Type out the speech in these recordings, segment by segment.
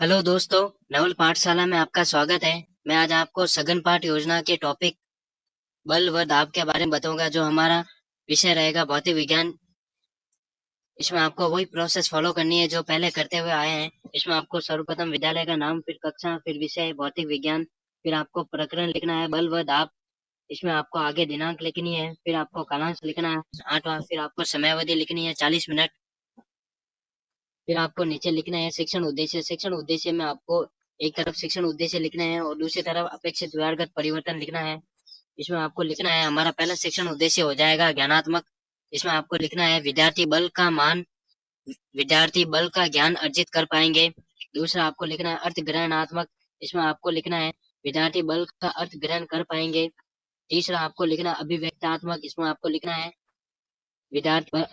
Hello दोस्तों, नवल पाठशाला में आपका स्वागत है। मैं आज आपको सघन पाठ योजना के टॉपिक बल व दाब के बारे में बताऊंगा, जो हमारा विषय रहेगा भौतिक विज्ञान। इसमें आपको वही प्रोसेस फॉलो करनी है जो पहले करते हुए आए हैं। इसमें आपको सर्वप्रथम विद्यालय का नाम, फिर कक्षा, फिर विषय भौतिक विज्ञान, फिर आपको प्रकरण लिखना है बल व दाब। इसमें आपको आगे दिनांक लिखनी है, फिर आपको कालांश लिखना है 8वां, फिर आपको समयावधि लिखनी है 40 मिनट। फिर आपको नीचे लिखना है शिक्षण उद्देश्य। शिक्षण उद्देश्य में आपको एक तरफ शिक्षण उद्देश्य लिखना है और दूसरी तरफ अपेक्षित व्यवहारगत परिवर्तन लिखना है। इसमें आपको लिखना है, हमारा पहला शिक्षण उद्देश्य हो जाएगा ज्ञानात्मक। इसमें आपको लिखना है विद्यार्थी बल का मान, विद्यार्थी बल का ज्ञान अर्जित कर पाएंगे। दूसरा आपको लिखना है अर्थ ग्रहणात्मक। इसमें आपको लिखना है विद्यार्थी बल का अर्थ ग्रहण कर पाएंगे। तीसरा आपको लिखना है अभिव्यक्तात्मक। इसमें आपको लिखना है विद्यार्थी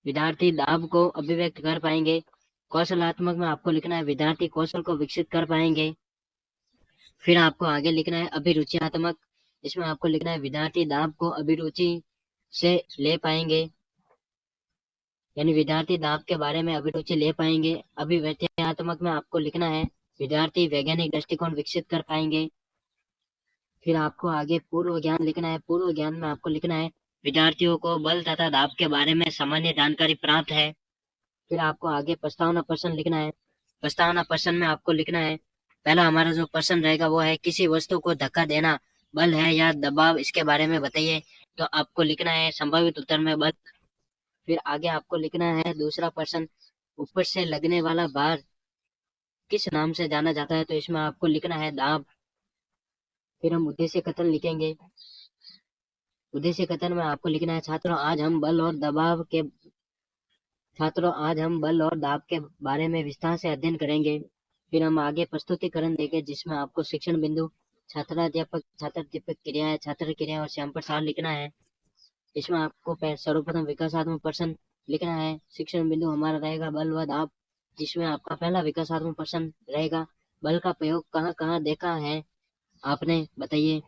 विद्यार्थी दाब को अभिव्यक्त कर पाएंगे। कौशलात्मक में आपको लिखना है विद्यार्थी कौशल को विकसित कर पाएंगे। फिर आपको आगे लिखना है अभिरुचियात्मक। इसमें आपको लिखना है विद्यार्थी दाब को अभिरुचि से ले पाएंगे, यानी विद्यार्थी दाब के बारे में अभिरुचि ले पाएंगे। अभिव्यक्त्यात्मक में आपको लिखना है विद्यार्थी वैज्ञानिक दृष्टिकोण विकसित कर पाएंगे। फिर आपको आगे पूर्व ज्ञान लिखना है। पूर्व ज्ञान में आपको लिखना है विद्यार्थियों को बल तथा दाब के बारे में सामान्य जानकारी प्राप्त है। फिर आपको आगे प्रस्तावना प्रश्न लिखना है। प्रस्तावना प्रश्न में आपको लिखना है, पहला हमारा जो प्रश्न रहेगा वो है किसी वस्तु को धक्का देना बल है या दबाव, इसके बारे में बताइए। तो आपको लिखना है संभावित उत्तर में बल। फिर आगे आपको लिखना है दूसरा प्रश्न, ऊपर से लगने वाला भार किस नाम से जाना जाता है। तो इसमें आपको लिखना है दाब। फिर हम उद्देश्य कथन लिखेंगे। उद्देश्य कथन में आपको लिखना है छात्रों आज हम बल और दाब के बारे में विस्तार से अध्ययन करेंगे। फिर हम आगे प्रस्तुतिकरण देंगे, जिसमें आपको शिक्षण बिंदु, छात्राध्यापक क्रियाएं, छात्र क्रिया और श्याम प्रसार लिखना है। इसमें आपको सर्वप्रथम विकासात्मक प्रश्न लिखना है। शिक्षण बिंदु हमारा रहेगा बल व दाब, जिसमें आपका पहला विकासात्मक प्रश्न रहेगा, बल का प्रयोग कहाँ कहाँ देखा है आपने, बताइए।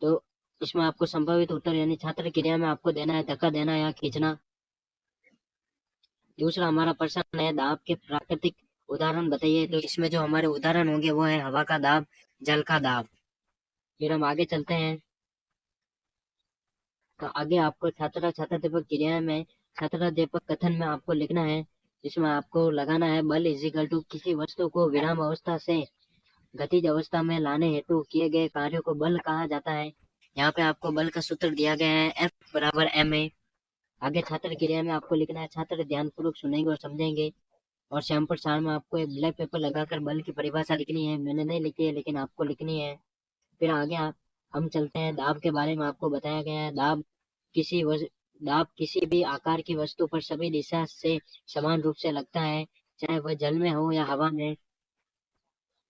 तो इसमें आपको संभावित उत्तर यानी छात्र क्रिया में आपको देना है धक्का देना या खींचना। दूसरा हमारा प्रश्न है दाब के प्राकृतिक उदाहरण बताइए। तो इसमें जो हमारे उदाहरण होंगे वो है हवा का दाब, जल का दाब। फिर हम आगे चलते हैं। तो आगे आपको छात्राध्यापक क्रिया में छात्राध्यापक कथन में आपको लिखना है, जिसमें आपको लगाना है बल इज इक्वल टू किसी वस्तु को विराम अवस्था से गतिज अवस्था में लाने हेतु किए गए कार्यों को बल कहा जाता है। यहाँ पे आपको बल का सूत्र दिया गया है F बराबर ma। आगे छात्र क्रिया में आपको लिखना है छात्र ध्यानपूर्वक सुनेंगे और समझेंगे। और श्याम प्रसार में आपको एक ब्लैक पेपर लगाकर बल की परिभाषा लिखनी है। मैंने नहीं लिखी है लेकिन आपको लिखनी है। फिर आगे हम चलते हैं दाब के बारे में। आपको बताया गया है किसी दाब किसी भी आकार की वस्तु पर सभी दिशा से समान रूप से लगता है, चाहे वह जल में हो या हवा में।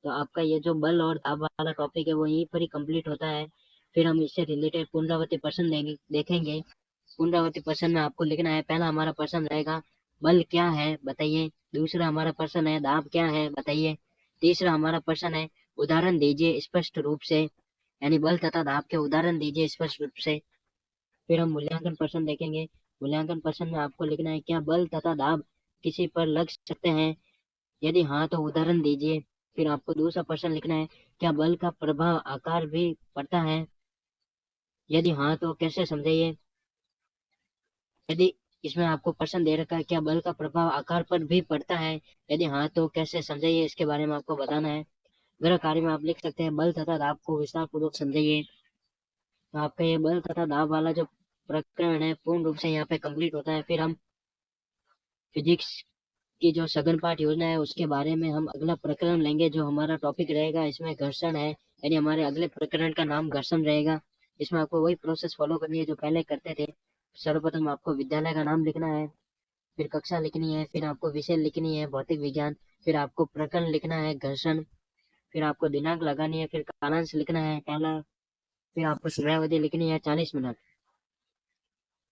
तो आपका ये जो बल और दाब वाला टॉपिक है वो यहीं पर ही कंप्लीट होता है। फिर हम इससे रिलेटेड पुनरावृत्ति प्रश्न देखेंगे। पुनरावृत्ति प्रश्न में आपको लिखना है, पहला हमारा प्रश्न रहेगा बल क्या है बताइए। दूसरा हमारा प्रश्न है दाब क्या है बताइए। तीसरा हमारा प्रश्न है उदाहरण दीजिए स्पष्ट रूप से, यानी बल तथा दाब के उदाहरण दीजिए स्पष्ट रूप से। फिर हम मूल्यांकन प्रश्न देखेंगे। मूल्यांकन प्रश्न में आपको लिखना है क्या बल तथा दाब किसी पर लग सकते हैं, यदि हाँ तो उदाहरण दीजिए। फिर आपको दूसरा प्रश्न लिखना है, क्या बल का प्रभाव आकार भी पड़ता है, यदि हाँ तो कैसे समझाइए। यदि इसमें आपको प्रश्न दे रखा है क्या बल का प्रभाव आकार पर भी पड़ता है, यदि हाँ तो कैसे समझाइए, इसके बारे में आपको बताना है। गृह कार्य में आप लिख सकते हैं बल तथा दाब को विस्तार पूर्वक समझाइए। तो आपका ये बल तथा दाब वाला जो प्रकरण है पूर्ण रूप से यहाँ पे कंप्लीट होता है। फिर हम फिजिक्स की जो सघन पाठ योजना है उसके बारे में हम अगला प्रकरण लेंगे, जो हमारा टॉपिक रहेगा इसमें घर्षण है, यानी हमारे अगले प्रकरण का नाम घर्षण रहेगा। इसमें आपको वही प्रोसेस फॉलो करनी है जो पहले करते थे। सर्वप्रथम आपको विद्यालय का नाम लिखना है, फिर कक्षा लिखनी है, फिर आपको विषय लिखनी है भौतिक विज्ञान, फिर आपको प्रकरण लिखना है घर्षण, फिर आपको दिनांक लगानी है, फिर कालांश लिखना है पहला, फिर आपको समयावधि लिखनी है 40 मिनट।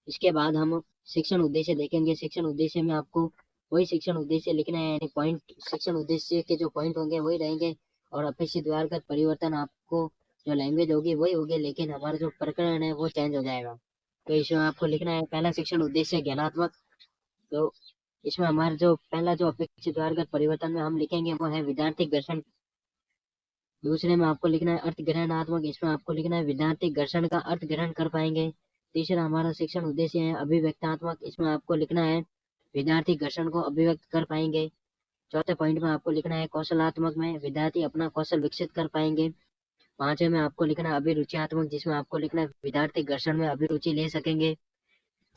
इसके बाद हम शिक्षण उद्देश्य देखेंगे। शिक्षण उद्देश्य में आपको वही शिक्षण उद्देश्य लिखना है, यानी पॉइंट शिक्षण उद्देश्य के जो पॉइंट होंगे वही रहेंगे। और अपेक्षित व्यवहारगत परिवर्तन आपको जो लैंग्वेज होगी वही होगी, लेकिन हमारा जो प्रकरण है वो चेंज हो जाएगा। तो इसमें आपको लिखना है पहला शिक्षण उद्देश्य ज्ञानात्मक। तो इसमें हमारा जो पहला जो अपेक्षित द्वारगत परिवर्तन में हम लिखेंगे वो है विद्यार्थी घर्षण। दूसरे में आपको लिखना है अर्थ ग्रहणात्मक, इसमें आपको लिखना है विद्यार्थी घर्षण का अर्थ ग्रहण कर पाएंगे। तीसरा हमारा शिक्षण उद्देश्य है अभिव्यक्तात्मक, इसमें आपको लिखना है विद्यार्थी घर्षण को अभिव्यक्त कर पाएंगे। चौथे पॉइंट में आपको लिखना है कौशलात्मक में विद्यार्थी अपना कौशल विकसित कर पाएंगे। पांचवें में आपको लिखना है अभिरुचियात्मक, जिसमें आपको लिखना है विद्यार्थी घर्षण में अभिरुचि ले सकेंगे।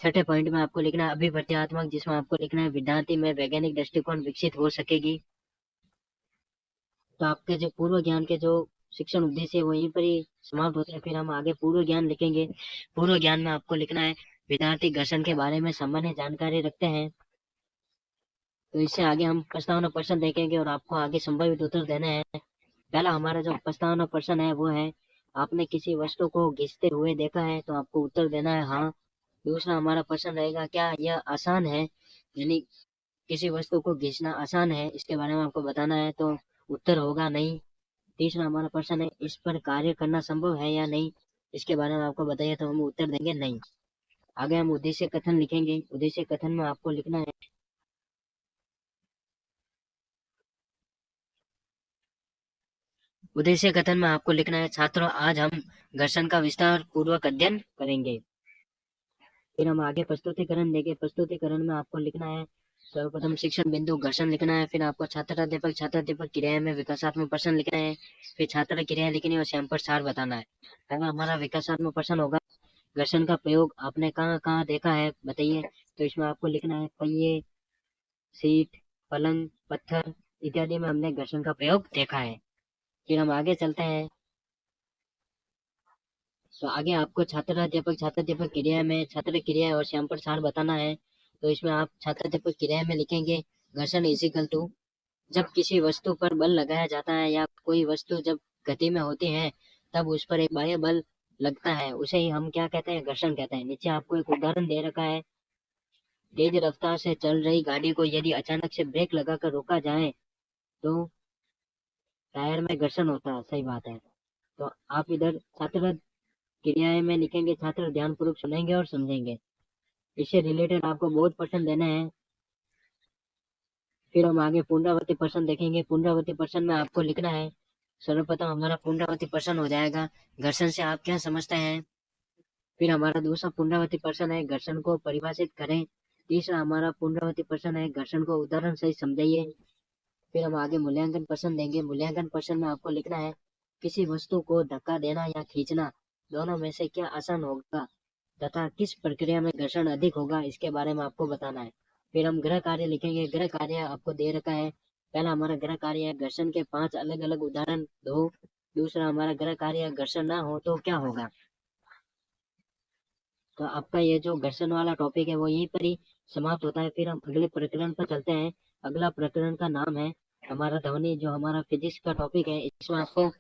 छठे पॉइंट में आपको लिखना है अभिवृत्त्यात्मक, जिसमें आपको लिखना है विद्यार्थी में वैज्ञानिक दृष्टिकोण विकसित हो सकेगी। तो आपके जो पूर्व ज्ञान के जो शिक्षण उद्देश्य है वहीं पर ही समाप्त होते हैं। फिर हम आगे पूर्व ज्ञान लिखेंगे। पूर्व ज्ञान में आपको लिखना है विद्यार्थी घर्षण के बारे में सामान्य जानकारी रखते हैं। तो इससे आगे हम प्रस्तावना प्रश्न देखेंगे और आपको आगे संभावित उत्तर देने हैं। पहला हमारा जो प्रस्तावना प्रश्न है वो है आपने किसी वस्तु को घिसते हुए देखा है, तो आपको उत्तर देना है हाँ। दूसरा हमारा प्रश्न रहेगा क्या यह आसान है, यानी किसी वस्तु को घिसना आसान है, इसके बारे में आपको बताना है, तो उत्तर होगा नहीं। तीसरा हमारा प्रश्न है इस पर कार्य करना संभव है या नहीं, इसके बारे में आपको बताइए, तो हम उत्तर देंगे नहीं। आगे हम उद्देश्य कथन लिखेंगे। उद्देश्य कथन में आपको लिखना है उद्देश्य कथन में आपको लिखना है छात्रों आज हम घर्षण का विस्तार पूर्वक अध्ययन करेंगे। फिर हम आगे प्रस्तुतिकरण देंगे। प्रस्तुतिकरण में आपको लिखना है सर्वप्रथम शिक्षण बिंदु घर्षण लिखना है। फिर आपको छात्राध्यापक क्रिया में विकासात्मक प्रश्न लिखना है। फिर छात्र क्रिया लिखनी है और स्वयं पर सार बताना है। पहला हमारा विकासात्मक प्रश्न होगा घर्षण का प्रयोग आपने कहाँ कहाँ देखा है बताइए। तो इसमें आपको लिखना है पहिए, सीट, पलंग, पत्थर इत्यादि में हमने घर्षण का प्रयोग देखा है। फिर हम आगे चलते हैं। तो आगे आपको छात्राध्यापक क्रिया में छात्र क्रिया और श्याम पर सार बताना है। तो इसमें आप छात्राध्यापक क्रिया में लिखेंगे घर्षण इजिकल टू जब किसी वस्तु पर बल लगाया जाता है या कोई वस्तु जब गति में होती है तब उस पर एक बाह्य बल लगता है, उसे ही हम क्या कहते हैं, घर्षण कहते हैं। नीचे आपको एक उदाहरण दे रखा है तेज रफ्तार से चल रही गाड़ी को यदि अचानक से ब्रेक लगाकर रोका जाए तो टायर में घर्षण होता है। सही बात है। तो आप इधर छात्र क्रियाएं में लिखेंगे छात्र ध्यानपूर्वक सुनेंगे और समझेंगे। इससे रिलेटेड आपको बहुत प्रश्न देने हैं। फिर हम आगे पुनरावृत्ति प्रश्न देखेंगे। पुनरावृत्ति प्रश्न में आपको लिखना है सर्वप्रथम हमारा पुनरावृत्ति प्रश्न हो जाएगा घर्षण से आप क्या समझते हैं। फिर हमारा दूसरा पुनरावृत्ति प्रश्न है घर्षण को परिभाषित करें। तीसरा हमारा पुनरावृत्ति प्रश्न है घर्षण को उदाहरण सहित समझाइए। फिर हम आगे मूल्यांकन प्रश्न देंगे। मूल्यांकन प्रश्न में आपको लिखना है किसी वस्तु को धक्का देना या खींचना दोनों में से क्या आसान होगा तथा किस प्रक्रिया में घर्षण अधिक होगा, इसके बारे में आपको बताना है। फिर हम गृह कार्य लिखेंगे। गृह कार्य आपको दे रखा है। पहला हमारा गृह कार्य है घर्षण के 5 अलग अलग उदाहरण दो। दूसरा हमारा गृह कार्य घर्षण ना हो तो क्या होगा। तो आपका ये जो घर्षण वाला टॉपिक है वो यहीं पर ही समाप्त होता है। फिर हम अगले प्रकरण पर चलते हैं। अगला प्रकरण का नाम है हमारा ध्वनि, जो हमारा फिजिक्स का टॉपिक है। इसमें आपको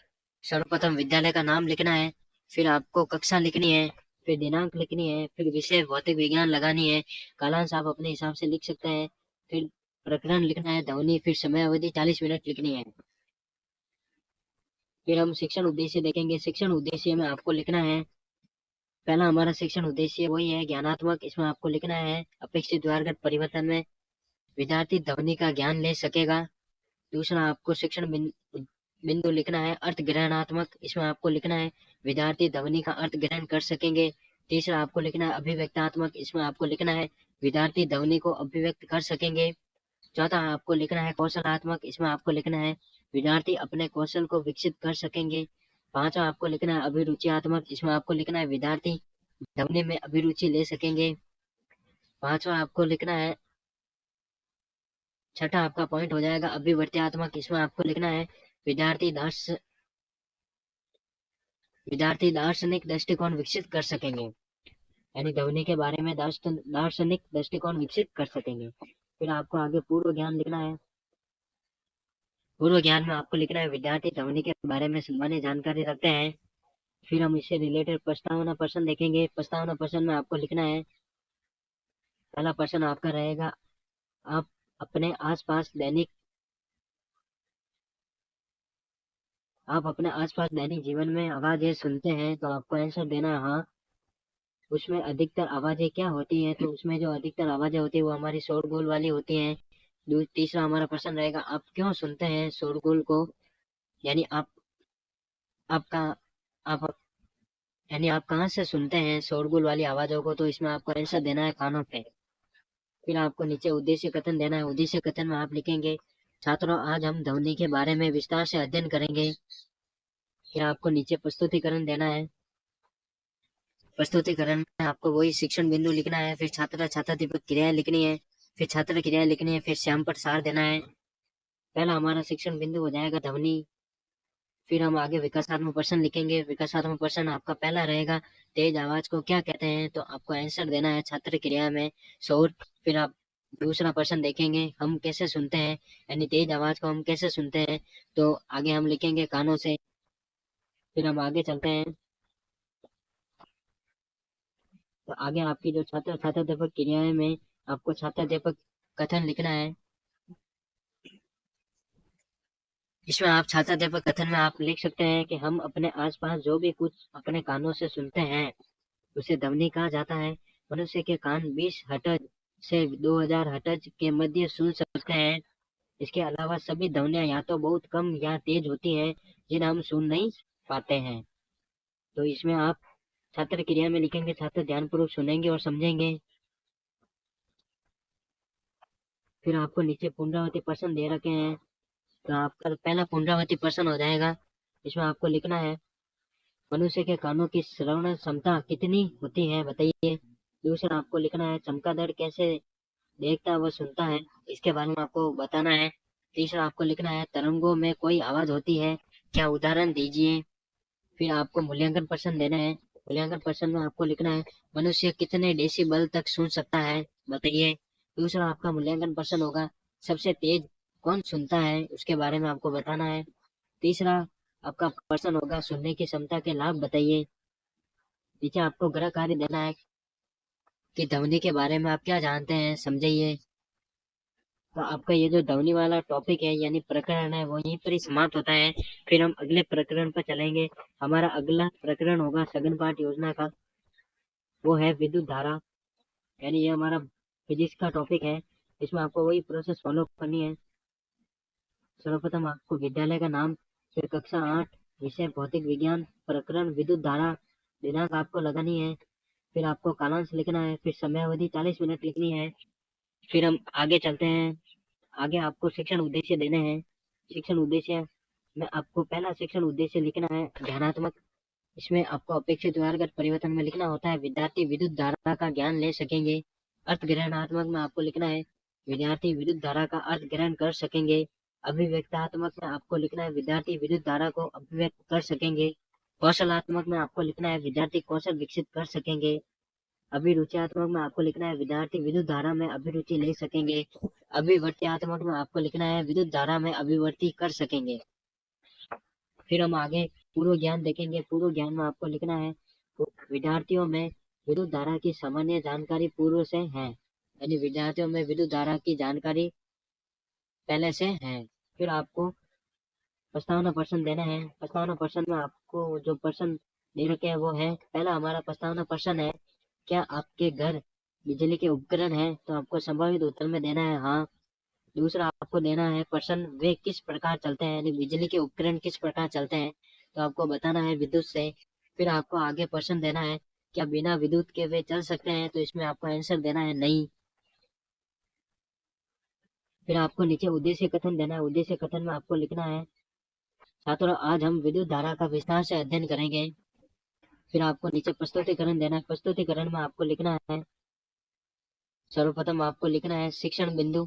सर्वप्रथम विद्यालय का नाम लिखना है, फिर आपको कक्षा लिखनी है, फिर दिनांक लिखनी है, फिर विषय भौतिक विज्ञान लगानी है। कालांश आप अपने हिसाब से लिख सकते हैं। फिर प्रकरण लिखना है ध्वनि, फिर समय अवधि 40 मिनट लिखनी है। फिर हम शिक्षण उद्देश्य देखेंगे। शिक्षण उद्देश्य में आपको लिखना है पहला हमारा शिक्षण उद्देश्य वही है ज्ञानात्मक। इसमें आपको लिखना है अपेक्षित द्वारगत परिवर्तन में विद्यार्थी ध्वनि का ज्ञान ले सकेगा। दूसरा आपको शिक्षण बिंदु लिखना है अर्थ ग्रहणात्मक। इसमें आपको लिखना है विद्यार्थी ध्वनि का अर्थ ग्रहण कर सकेंगे। तीसरा आपको लिखना है अभिव्यक्तात्मक। इसमें आपको लिखना है विद्यार्थी ध्वनि को अभिव्यक्त कर सकेंगे। चौथा आपको लिखना है कौशलात्मक। इसमें आपको लिखना है विद्यार्थी अपने कौशल को विकसित कर सकेंगे। पांचवा आपको लिखना है अभिरुचियात्मक। इसमें आपको लिखना है विद्यार्थी ध्वनि में अभिरुचि ले सकेंगे। पांचवा आपको लिखना है छठा आपका पॉइंट हो जाएगा अभिवर्त्यात्मक। इसमें आपको लिखना है विद्यार्थी दार्शनिक दृष्टिकोण विकसित कर सकेंगे, यानी ध्वनि के बारे में दार्शनिक दृष्टिकोण विकसित कर सकेंगे। फिर आपको आगे पूर्व ज्ञान लिखना है। पूर्व ज्ञान में आपको लिखना है विद्यार्थी ध्वनि के बारे में सामान्य जानकारी रखते हैं। फिर हम इससे रिलेटेड प्रस्तावना प्रश्न देखेंगे। प्रस्तावना प्रश्न में आपको लिखना है पहला प्रश्न आपका रहेगा आप अपने आसपास दैनिक जीवन में आवाजें सुनते हैं, तो आपको आंसर देना है हाँ। उसमें अधिकतर आवाजें क्या होती हैं, तो उसमें जो अधिकतर आवाजें होती है वो हमारी शोरगुल वाली होती हैं। तीसरा हमारा प्रश्न रहेगा, आप क्यों सुनते हैं शोरगुल को, यानी आपका आप यानी आप कहाँ से सुनते हैं शोरगुल वाली आवाजों को, तो इसमें आपको आंसर देना है कानों पे। फिर आपको नीचे उद्देश्य कथन देना है। उद्देश्य कथन में आप लिखेंगे, छात्रों आज हम ध्वनि के बारे में विस्तार से अध्ययन करेंगे। फिर आपको नीचे प्रस्तुतिकरण देना है। प्रस्तुतिकरण में आपको वही शिक्षण बिंदु लिखना है, फिर छात्र छात्रा दीपक क्रियाएं लिखनी है, फिर छात्र क्रियाएं लिखनी है, फिर श्याम पर सार देना है। पहला हमारा शिक्षण बिंदु हो जाएगा ध्वनि। फिर हम आगे विकासात्मक प्रश्न लिखेंगे। विकासात्मक प्रश्न आपका पहला रहेगा, तेज आवाज को क्या कहते हैं, तो आपको आंसर देना है छात्र क्रिया में शोर। फिर आप दूसरा प्रश्न देखेंगे, हम कैसे सुनते हैं, यानी तेज आवाज को हम कैसे सुनते हैं, तो आगे हम लिखेंगे कानों से। फिर हम आगे चलते हैं, तो आगे आपकी जो छात्र छात्राध्यापक क्रियाएं में आपको छात्राध्यापक कथन लिखना है। इसमें आप छात्राध्यापक कथन में आप लिख सकते हैं कि हम अपने आसपास जो भी कुछ अपने कानों से सुनते हैं उसे ध्वनि कहा जाता है। मनुष्य के कान 20 हर्ट्ज से 2000 हर्ट्ज के मध्य सुन सकते हैं। इसके अलावा सभी ध्वनियां या तो बहुत कम या तेज होती हैं, जिन्हें हम सुन नहीं पाते हैं। तो इसमें आप छात्र क्रिया में लिखेंगे, छात्र ध्यानपूर्वक सुनेंगे और समझेंगे। फिर आपको नीचे पुनरावृत्ति प्रश्न दे रखे हैं, तो आपका पहला पुनरावृत्ति प्रश्न हो जाएगा। इसमें आपको लिखना है, मनुष्य के कानों की श्रवण क्षमता कितनी होती है, बताइए। दूसरा आपको लिखना है, चमगादड़ कैसे देखता व सुनता है, इसके बारे में आपको बताना है। तीसरा आपको लिखना है, तरंगों में कोई आवाज होती है, क्या उदाहरण दीजिए। फिर आपको मूल्यांकन प्रश्न देना है। मूल्यांकन प्रश्न में आपको लिखना है, मनुष्य कितने डेसिबल तक सुन सकता है, बताइए। दूसरा आपका मूल्यांकन प्रश्न होगा, सबसे तेज कौन सुनता है, उसके बारे में आपको बताना है। तीसरा आपका प्रश्न होगा, सुनने की क्षमता के लाभ बताइए। नीचे आपको गृह कार्य देना है कि ध्वनि के बारे में आप क्या जानते हैं, समझिए। तो आपका ये जो ध्वनि वाला टॉपिक है यानी प्रकरण है वो यहीं पर ही समाप्त होता है। फिर हम अगले प्रकरण पर चलेंगे। हमारा अगला प्रकरण होगा सघन पाठ योजना का, वो है विद्युत धारा, यानी ये हमारा फिजिक्स का टॉपिक है। इसमें आपको वही प्रोसेस फॉलो करनी है। सर्वप्रथम आपको विद्यालय का नाम, फिर कक्षा 8, विषय भौतिक विज्ञान, प्रकरण विद्युत धारा, दिनांक आपको लगानी है। फिर आपको कालांश लिखना है, फिर समयावधि 40 मिनट लिखनी है। फिर हम आगे चलते हैं। आगे आपको शिक्षण उद्देश्य देने हैं। शिक्षण उद्देश्य में आपको पहला शिक्षण उद्देश्य लिखना है ध्यानात्मक। इसमें आपको अपेक्षित व्यवहारगत परिवर्तन में लिखना होता है, विद्यार्थी विद्युत धारा का ज्ञान ले सकेंगे। अर्थ ग्रहणात्मक में आपको लिखना है, विद्यार्थी विद्युत धारा का अर्थ ग्रहण कर सकेंगे। अभिव्यक्तात्मक में आपको लिखना है, विद्यार्थी विद्युत धारा को अभिव्यक्त कर सकेंगे। कौशलात्मक में आपको लिखना है, विद्यार्थी कौशल विकसित कर सकेंगे। अभिरुचियात्मक में आपको लिखना है, विद्यार्थी विद्युत धारा में अभिरुचि ले सकेंगे। अभिवर्त्यात्मक में आपको लिखना है, विद्युत धारा में अभिवर्ती कर सकेंगे। फिर हम आगे पूर्व ज्ञान देखेंगे। पूर्व ज्ञान में आपको लिखना है, विद्यार्थियों में विद्युत धारा की सामान्य जानकारी पूर्व से है, यानी विद्यार्थियों में विद्युत धारा की जानकारी पहले से है। फिर आपको प्रस्तावना प्रश्न देना है। प्रस्तावना प्रश्न में आपको जो प्रश्न दे रखे हैं वो है, पहला हमारा प्रस्तावना प्रश्न है, क्या आपके घर बिजली के उपकरण है, तो आपको संभावित उत्तर में देना है हाँ। दूसरा आपको देना है प्रश्न, वे किस प्रकार चलते हैं, यानी बिजली के उपकरण किस प्रकार चलते हैं, तो आपको बताना है विद्युत से। फिर आपको आगे प्रश्न देना है, क्या बिना विद्युत के वे चल सकते हैं, तो इसमें आपको आंसर देना है नहीं। फिर आपको नीचे उद्देश्य कथन देना है। उद्देश्य कथन में आपको लिखना है, छात्रों आज हम विद्युत धारा का विस्तार से अध्ययन करेंगे। फिर आपको नीचे प्रस्तुतिकरण देना है। प्रस्तुतिकरण में आपको लिखना है, सर्वप्रथम आपको लिखना है शिक्षण बिंदु,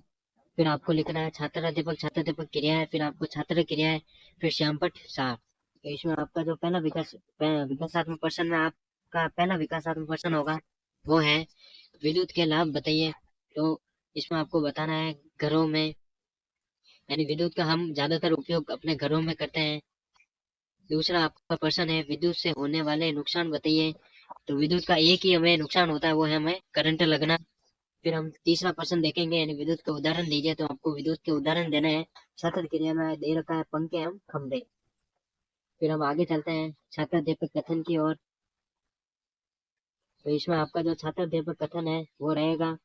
फिर आपको लिखना है छात्राध्यापक क्रियाएं, फिर आपको छात्र क्रियाएं, फिर श्यामपट्ट सार। तो इसमें आपका जो पहला विकासात्मक प्रश्न में आपका पहला विकासात्मक प्रश्न होगा वो है, विद्युत के लाभ बताइए। तो इसमें आपको बताना है, घरों में यानी विद्युत का हम ज्यादातर उपयोग अपने घरों में करते हैं। दूसरा आपका प्रश्न है, विद्युत से होने वाले नुकसान बताइए। तो विद्युत का एक ही हमें नुकसान होता है, वो है हमें करंट लगना। फिर हम तीसरा प्रश्न देखेंगे, यानी विद्युत के उदाहरण दीजिए, तो आपको विद्युत के उदाहरण देने हैं। छात्र क्रिया में दे रखा है पंखे एवं खंभे। फिर हम आगे चलते हैं छात्राध्यापक कथन की ओर। तो इसमें आपका जो छात्र कथन है वो रहेगा,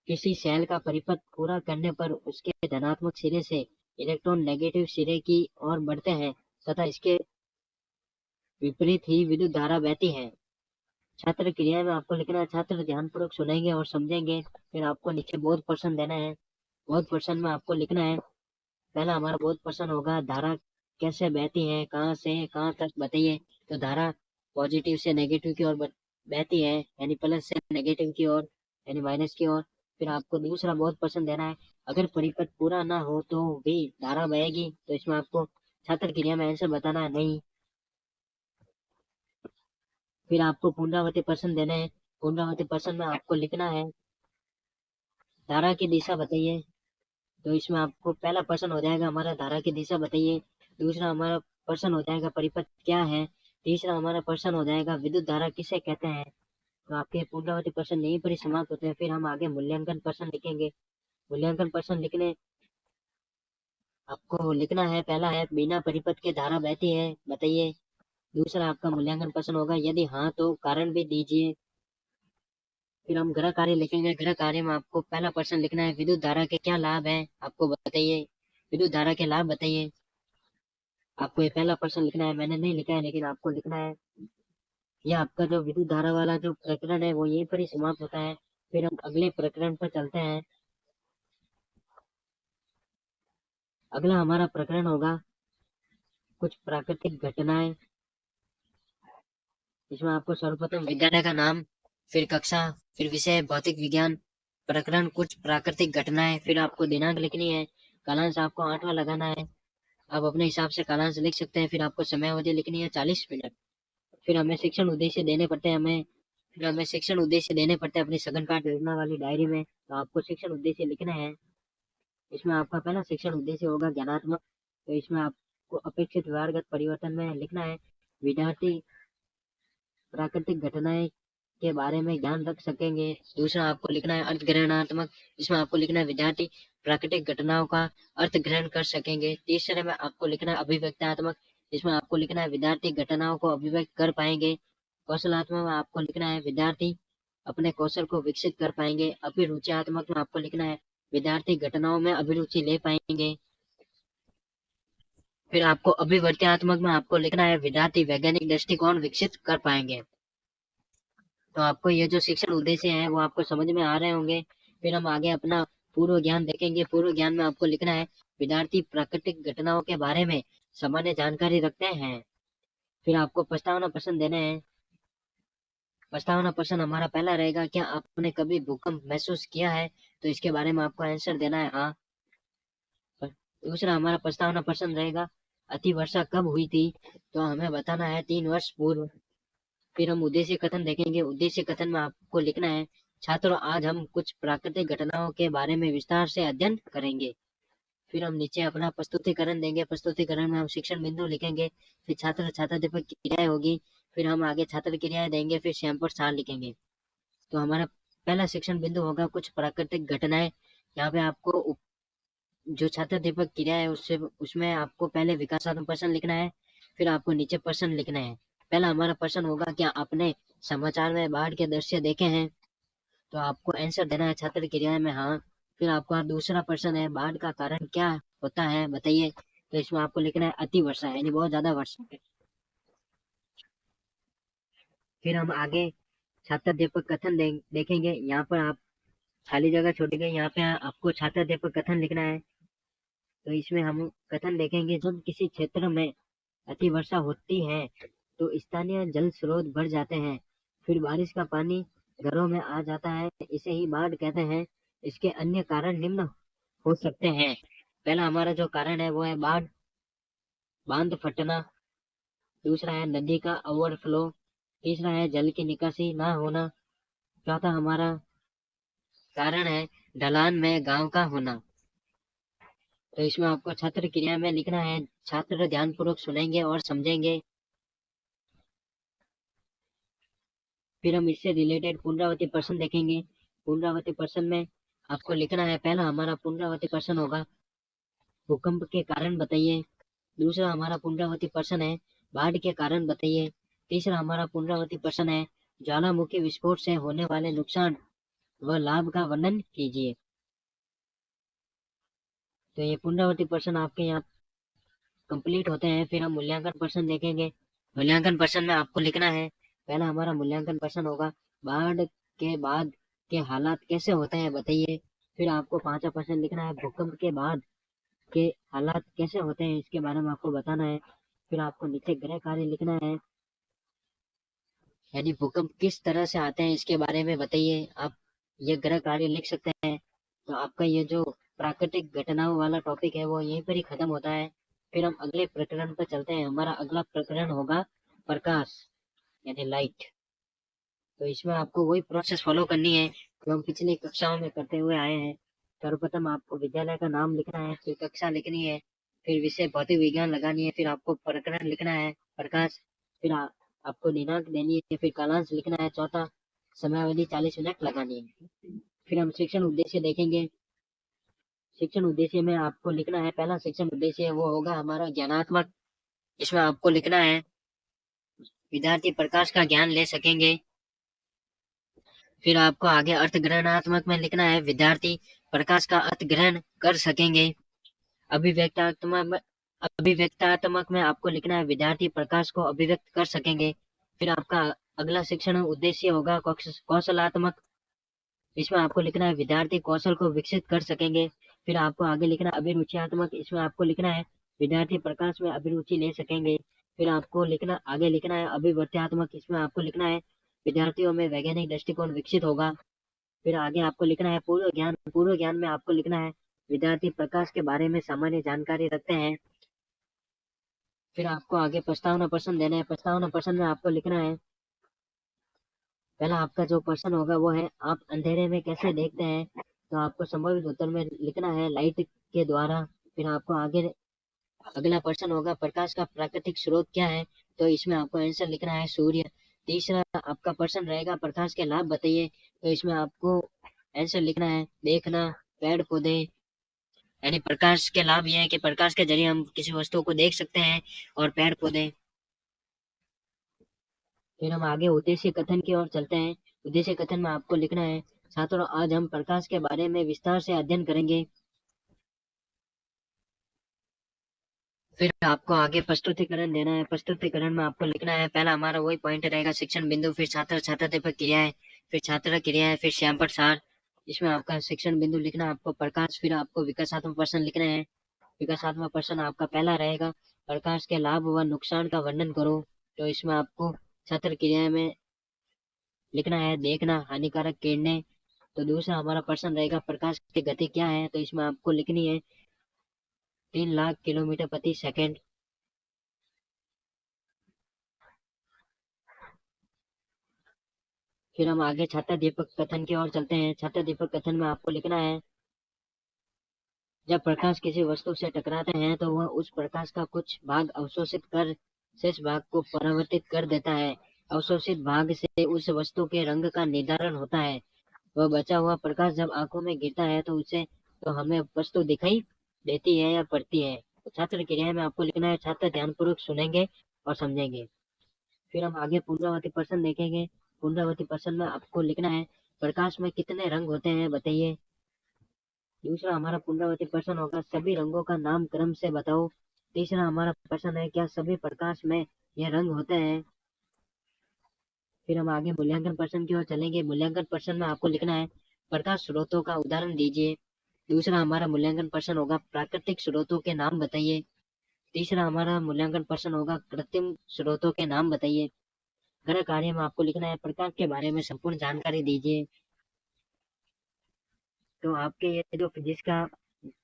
किसी सेल का परिपथ पूरा करने पर उसके धनात्मक सिरे से इलेक्ट्रॉन नेगेटिव सिरे की ओर बढ़ते हैं तथा इसके विपरीत ही विद्युत धारा बहती है। छात्र क्रिया में आपको लिखना है, छात्र ध्यानपूर्वक सुनेंगे और समझेंगे। फिर आपको नीचे बोध प्रश्न देना है। बोध प्रश्न में आपको लिखना है, पहला हमारा बोध प्रश्न होगा, धारा कैसे बहती है, कहाँ से कहाँ तक बताइए। तो धारा पॉजिटिव से नेगेटिव की ओर बहती है, यानी प्लस से नेगेटिव की ओर, यानी माइनस की ओर। फिर आपको दूसरा बोध प्रश्न देना है, अगर परिपथ पूरा ना हो तो भी धारा बहेगी। तो इसमें आपको छात्र क्रिया में आंसर बताना है नहीं। फिर आपको पुनरावृत्ति प्रश्न देने हैं। पुनरावृत्ति प्रश्न में आपको लिखना है, धारा की दिशा बताइए। तो इसमें आपको पहला प्रश्न हो जाएगा हमारा, धारा की दिशा बताइए। दूसरा हमारा प्रश्न हो जाएगा, परिपथ क्या है। तीसरा हमारा प्रश्न हो जाएगा, विद्युत धारा किसे कहते हैं। तो आपके पुनरावृत्ति प्रश्न यहीं पर ही समाप्त होते हैं। फिर हम आगे मूल्यांकन प्रश्न लिखेंगे। मूल्यांकन प्रश्न लिखने आपको लिखना है, पहला है, बिना परिपथ के धारा बहती है बताइए। दूसरा आपका मूल्यांकन प्रश्न होगा, यदि हाँ तो कारण भी दीजिए। फिर हम गृह कार्य लिखेंगे। गृह कार्य में आपको पहला प्रश्न लिखना है, विद्युत धारा के क्या लाभ है आपको बताइए। विद्युत धारा के लाभ बताइए। आपको ये पहला प्रश्न लिखना है, मैंने नहीं लिखा है लेकिन आपको लिखना है। यह आपका जो विद्युत धारा वाला जो प्रकरण है वो यहीं पर ही समाप्त होता है। फिर हम अगले प्रकरण पर चलते हैं। अगला हमारा प्रकरण होगा कुछ प्राकृतिक घटनाएं। इसमें आपको सर्वप्रथम विद्यालय का नाम, फिर कक्षा, फिर विषय भौतिक विज्ञान, प्रकरण कुछ प्राकृतिक घटनाएं। फिर आपको दिनांक लिखनी है। कालांश आपको 8वां लगाना है। आप अपने हिसाब से कालांश लिख सकते हैं। फिर आपको समयावधि लिखनी है 40 मिनट। फिर हमें शिक्षण उद्देश्य देने पड़ते हैं। हमें शिक्षण उद्देश्य देने पड़ते हैं अपनी सघन पाठ योजना वाली डायरी में। तो आपको शिक्षण उद्देश्य लिखना है। इसमें आपका पहला शिक्षण उद्देश्य होगा ज्ञानात्मक। तो इसमें आपको अपेक्षित व्यवहारगत परिवर्तन में लिखना है, विद्यार्थी प्राकृतिक घटनाएं के बारे में ज्ञान रख सकेंगे। दूसरा आपको लिखना है अर्थग्रहणात्मक। इसमें आपको लिखना है, विद्यार्थी प्राकृतिक घटनाओं का अर्थ ग्रहण कर सकेंगे। तीसरे में आपको लिखना है अभिव्यक्तात्मक। इसमें आपको लिखना है, विद्यार्थी घटनाओं को अभिव्यक्त कर पाएंगे। कौशलात्मक में आपको लिखना है, विद्यार्थी अपने कौशल को विकसित कर पाएंगे। अभिरुचियात्मक में आपको लिखना है, विद्यार्थी घटनाओं में अभिरुचि ले पाएंगे। फिर आपको अभिवर्त्यात्मक में आपको लिखना है, विद्यार्थी वैज्ञानिक दृष्टिकोण विकसित कर पाएंगे। तो आपको ये जो शिक्षण उद्देश्य है वो आपको समझ में आ रहे होंगे। फिर हम आगे अपना पूर्व ज्ञान देखेंगे। पूर्व ज्ञान में आपको लिखना है, विद्यार्थी प्राकृतिक घटनाओं के बारे में सामान्य जानकारी रखते हैं। फिर आपको प्रस्तावना प्रश्न देने हैं। प्रस्तावना प्रश्न हमारा पहला रहेगा, क्या आपने कभी भूकंप महसूस किया है। तो इसके बारे में आपको आंसर देना है हाँ। दूसरा हमारा प्रस्तावना प्रश्न रहेगा, अति वर्षा कब हुई थी। तो हमें बताना है 3 वर्ष पूर्व। फिर हम उद्देश्य कथन देखेंगे। उद्देश्य कथन में आपको लिखना है, छात्रों आज हम कुछ प्राकृतिक घटनाओं के बारे में विस्तार से अध्ययन करेंगे। फिर हम नीचे अपना प्रस्तुतिकरण देंगे। प्रस्तुतिकरण में हम शिक्षण बिंदु लिखेंगे। फिर छात्र छात्राध्यापक क्रियाएं होगी। फिर हम आगे छात्र क्रियाएं देंगे। फिर स्वयं पर सार लिखेंगे। तो हमारा पहला शिक्षण बिंदु होगा कुछ प्राकृतिक घटनाएं। यहाँ पे आपको जो छात्राध्यापक क्रिया है उससे उसमें आपको पहले विकासात्मक प्रश्न लिखना है। फिर आपको नीचे प्रश्न लिखना है। पहला हमारा प्रश्न होगा, क्या आपने समाचार में बाढ़ के दृश्य देखे हैं। तो आपको आंसर देना है छात्र क्रिया में हाँ। फिर आपका दूसरा प्रश्न है, बाढ़ का कारण क्या होता है बताइए। तो इसमें आपको लिखना है अति वर्षा, यानी बहुत ज्यादा वर्षा। फिर हम आगे छात्राध्यापक कथन देखेंगे। यहाँ पर आप खाली जगह छोड़ी गई, यहाँ पे आपको छात्राध्यापक कथन लिखना है। तो इसमें हम कथन देखेंगे, जब किसी क्षेत्र में अति वर्षा होती है तो स्थानीय जल स्रोत भर जाते हैं। फिर बारिश का पानी घरों में आ जाता है, इसे ही बाढ़ कहते हैं। इसके अन्य कारण निम्न हो सकते हैं। पहला हमारा जो कारण है वो है बाढ़, बांध फटना। दूसरा है नदी का ओवरफ्लो। तीसरा है जल की निकासी ना होना। चौथा हमारा कारण है ढलान में गांव का होना। तो इसमें आपको छात्र क्रिया में लिखना है, छात्र ध्यानपूर्वक सुनेंगे और समझेंगे। फिर हम इससे रिलेटेड पुनरावृत्ति प्रश्न देखेंगे। पुनरावृत्ति प्रश्न में आपको लिखना है, पहला हमारा पुनरावृत्ति प्रश्न होगा, भूकंप के कारण बताइए। दूसरा हमारा पुनरावृत्ति प्रश्न है, बाढ़ के कारण बताइए। तीसरा हमारा पुनरावृत्ति प्रश्न है, ज्वालामुखी विस्फोट से होने वाले नुकसान व लाभ का वर्णन कीजिए। तो ये पुनरावृत्ति प्रश्न आपके यहाँ कंप्लीट होते हैं। फिर हम मूल्यांकन प्रश्न देखेंगे। मूल्यांकन प्रश्न में आपको लिखना है, पहला हमारा मूल्यांकन प्रश्न होगा, बाढ़ के बाद के हालात कैसे होते हैं बताइए। फिर आपको पांचवा प्रश्न लिखना है, भूकंप के बाद के हालात कैसे होते हैं, इसके बारे में आपको बताना है। फिर आपको नीचे गृह कार्य लिखना है, यानी भूकंप किस तरह से आते हैं इसके बारे में बताइए। आप ये गृह कार्य लिख सकते हैं। तो आपका ये जो प्राकृतिक घटनाओं वाला टॉपिक है वो यहीं पर ही खत्म होता है। फिर हम अगले प्रकरण पर चलते हैं। हमारा अगला प्रकरण होगा प्रकाश, यानी लाइट। तो इसमें आपको वही प्रोसेस फॉलो करनी है जो हम पिछली कक्षाओं में करते हुए आए हैं। सर्वप्रथम आपको विद्यालय का नाम लिखना है, फिर कक्षा लिखनी है, फिर विषय भौतिक विज्ञान लगानी है, फिर आपको प्रकरण लिखना है प्रकाश, फिर आपको दिनांक देनी है, फिर कालांश लिखना है, चौथा समयावधि 40 मिनट लगानी है। फिर हम शिक्षण उद्देश्य देखेंगे। शिक्षण उद्देश्य में आपको लिखना है, पहला शिक्षण उद्देश्य वो होगा हमारा ज्ञानात्मक। इसमें आपको लिखना है, विद्यार्थी प्रकाश का ज्ञान ले सकेंगे। फिर आपको आगे अर्थ ग्रहणात्मक में लिखना है, विद्यार्थी प्रकाश का अर्थ ग्रहण कर सकेंगे। अभिव्यक्तात्मक अभिव्यक्तात्मक में आपको लिखना है, विद्यार्थी प्रकाश को अभिव्यक्त कर सकेंगे। फिर आपका अगला शिक्षण उद्देश्य होगा कौशलात्मक। इसमें आपको लिखना है, विद्यार्थी कौशल को विकसित कर सकेंगे। फिर आपको आगे लिखना है अभिरुचियात्मक। इसमें आपको लिखना है, विद्यार्थी प्रकाश में अभिरुचि ले सकेंगे। फिर आपको आगे लिखना है अभिवर्त्यात्मक। इसमें आपको लिखना है, विद्यार्थियों में वैज्ञानिक दृष्टिकोण विकसित होगा। फिर आगे आपको लिखना है पूर्व ज्ञान। पूर्व ज्ञान में आपको लिखना है, विद्यार्थी प्रकाश के बारे में सामान्य जानकारी रखते हैं। फिर आपको आगे प्रस्तावना प्रश्न देना है। प्रस्तावना प्रश्न में आपको लिखना है, पहला आपका जो प्रश्न होगा वो है, आप अंधेरे में कैसे देखते हैं। तो आपको संभावित उत्तर में लिखना है, लाइट के द्वारा। फिर आपको आगे अगला प्रश्न होगा, प्रकाश का प्राकृतिक स्रोत क्या है। तो इसमें आपको आंसर लिखना है, सूर्य। तीसरा आपका प्रश्न रहेगा, प्रकाश के लाभ बताइए। तो इसमें आपको आंसर लिखना है, देखना, पेड़ पौधे। यानी प्रकाश के लाभ ये है कि प्रकाश के जरिए हम किसी वस्तु को देख सकते हैं, और पेड़ पौधे। फिर हम आगे उद्देश्य कथन की ओर चलते हैं। उद्देश्य कथन में आपको लिखना है, छात्रों आज हम प्रकाश के बारे में विस्तार से अध्ययन करेंगे। फिर आपको आगे प्रस्तुतिकरण देना है। प्रस्तुतिकरण में आपको लिखना है, पहला हमारा वही पॉइंट रहेगा, शिक्षण बिंदु, फिर छात्र छात्राध्यापक क्रियाएं, फिर छात्र क्रियाएं, फिर श्यामपट सार। इसमें आपका शिक्षण बिंदु लिखना है आपको प्रकाश। फिर आपको विकासात्मक प्रश्न लिखना है। विकासात्मक प्रश्न आपका पहला रहेगा, प्रकाश के लाभ व नुकसान का वर्णन करो। तो इसमें आपको छात्र क्रिया में लिखना है, देखना, हानिकारक किरणें। तो दूसरा हमारा प्रश्न रहेगा, प्रकाश की गति क्या है। तो इसमें आपको लिखनी है 3 लाख किलोमीटर प्रति सेकंड। फिर हम आगे छात्र दीपक कथन की ओर चलते हैं। छात्र दीपक कथन में आपको लिखना है, जब प्रकाश किसी वस्तु से टकराते हैं तो वह उस प्रकाश का कुछ भाग अवशोषित कर शेष भाग को परावर्तित कर देता है। अवशोषित भाग से उस वस्तु के रंग का निर्धारण होता है। वह बचा हुआ प्रकाश जब आंखों में गिरता है तो उसे तो हमें वस्तु दिखाई देती है या पड़ती है। तो छात्र क्रिया में आपको लिखना है, छात्र ध्यानपूर्वक सुनेंगे और समझेंगे। फिर हम आगे पुनरावृत्ति प्रश्न देखेंगे। पुनरावृत्ति प्रश्न में आपको लिखना है, प्रकाश में कितने रंग होते हैं बताइए। दूसरा हमारा पुनरावृत्ति प्रश्न होगा, सभी रंगों का नाम क्रम से बताओ। तीसरा हमारा प्रश्न है, क्या सभी प्रकाश में यह रंग होते हैं। फिर हम आगे मूल्यांकन प्रश्न की ओर चलेंगे। मूल्यांकन प्रश्न में आपको लिखना है, प्रकाश स्रोतों का उदाहरण दीजिए। दूसरा हमारा मूल्यांकन प्रश्न होगा, प्राकृतिक स्रोतों के नाम बताइए। तीसरा हमारा मूल्यांकन प्रश्न होगा, कृत्रिम स्रोतों के नाम बताइए। गृह कार्य में आपको लिखना है, प्रकाश के बारे में संपूर्ण जानकारी दीजिए। तो आपके ये जो फिजिक्स का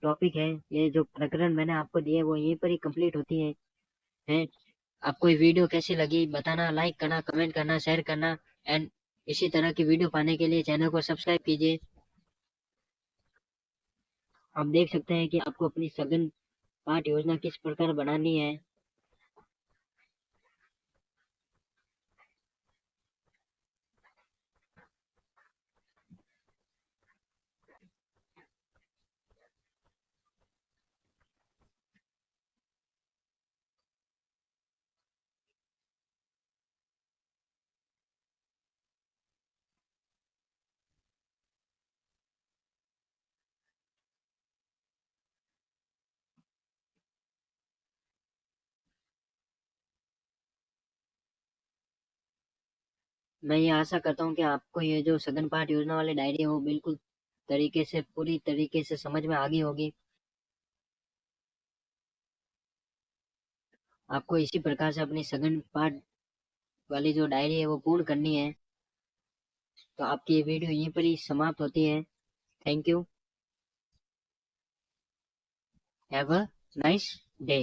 टॉपिक है, ये जो प्रकरण मैंने आपको दिए वो यहीं पर ही कंप्लीट होती है। आपको ये वीडियो कैसी लगी बताना, लाइक करना, कमेंट करना, शेयर करना, एंड इसी तरह की वीडियो पाने के लिए चैनल को सब्सक्राइब कीजिए। आप देख सकते हैं कि आपको अपनी सघन पाठ योजना किस प्रकार बनानी है। मैं ये आशा करता हूँ कि आपको ये जो सघन पाठ योजना वाली डायरी है वो बिल्कुल तरीके से पूरी तरीके से समझ में आ गई होगी। आपको इसी प्रकार से अपनी सघन पाठ वाली जो डायरी है वो पूर्ण करनी है। तो आपकी ये वीडियो यहीं पर ही समाप्त होती है। Thank you. Have a nice day.